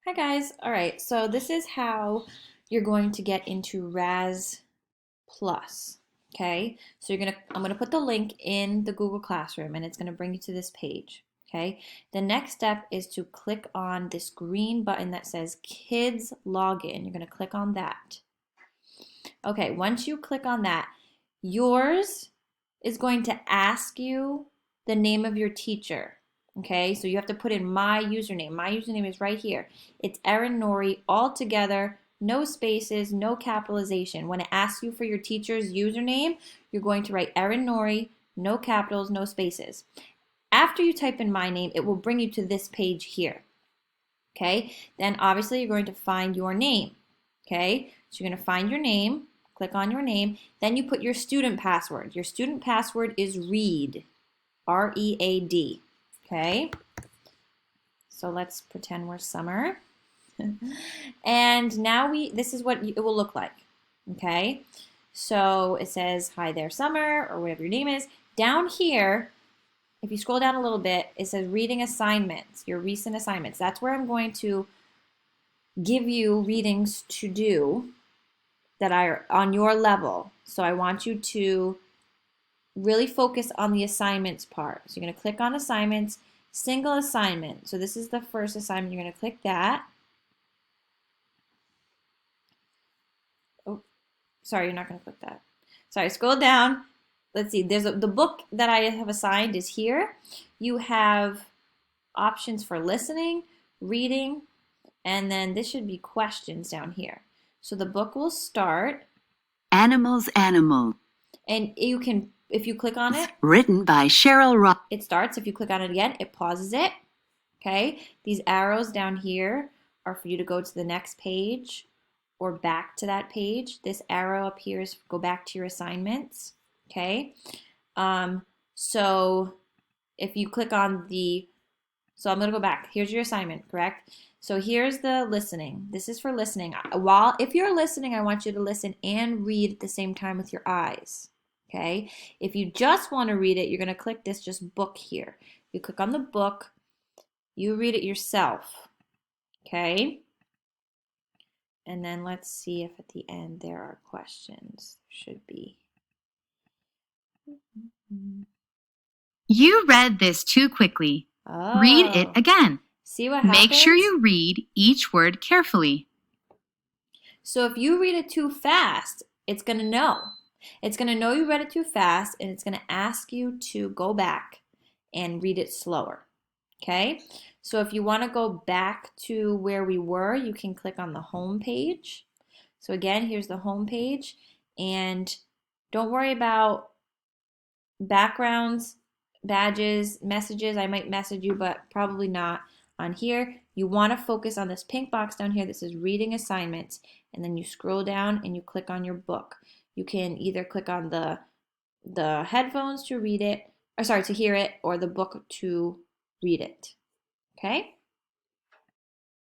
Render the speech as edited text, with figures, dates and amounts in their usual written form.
Hi guys. All right, so this is how you're going to get into Raz-Plus. Okay, so I'm gonna put the link in the Google Classroom and it's gonna bring you to this page. Okay, the next step is to click on this green button that says Kids Login. You're gonna click on that. Okay, once you click on that, yours is going to ask you the name of your teacher. Okay, so you have to put in my username. My username is right here. It's Erin Nori, all together, no spaces, no capitalization. When it asks you for your teacher's username, you're going to write Erin Nori, no capitals, no spaces. After you type in my name, it will bring you to this page here. Okay, then obviously you're going to find your name. Okay, so you're going to find your name, click on your name, then you put your student password. Your student password is READ, R-E-A-D. Okay, so let's pretend we're Summer. And now this is what it will look like. Okay, so it says, hi there, Summer, or whatever your name is. Down here, if you scroll down a little bit, it says reading assignments, your recent assignments. That's where I'm going to give you readings to do that are on your level. So I want you to really focus on the assignments part. So you're going to click on assignments, single assignment. So this is the first assignment. You're going to click that. Oh, sorry, you're not going to click that. Sorry, scroll down. Let's see. The book that I have assigned is here. You have options for listening, reading, and then this should be questions down here. So the book will start. Animals, Animal. And you can, if you click on it, written by Cheryl Ross. It starts. If you click on it again, it pauses it. Okay. These arrows down here are for you to go to the next page or back to that page. This arrow up here is go back to your assignments. Okay. So if you click on so I'm going to go back. Here's your assignment, correct? So here's the listening. This is for listening. If you're listening, I want you to listen and read at the same time with your eyes. Okay. If you just want to read it, you're going to click this just book here. You click on the book, you read it yourself. Okay. And then let's see if at the end there are questions. Should be. You read this too quickly. Oh. Read it again. See what happens? Make sure you read each word carefully. So if you read it too fast, it's going to know. It's going to know you read it too fast, and it's going to ask you to go back and read it slower. Okay? So if you want to go back to where we were, you can click on the home page. So again, here's the home page, and don't worry about backgrounds, badges, messages. I might message you, but probably not on here. You want to focus on this pink box down here that says reading assignments, and then you scroll down and you click on your book. You can either click on the headphones to read it, or sorry, to hear it, or the book to read it. Okay?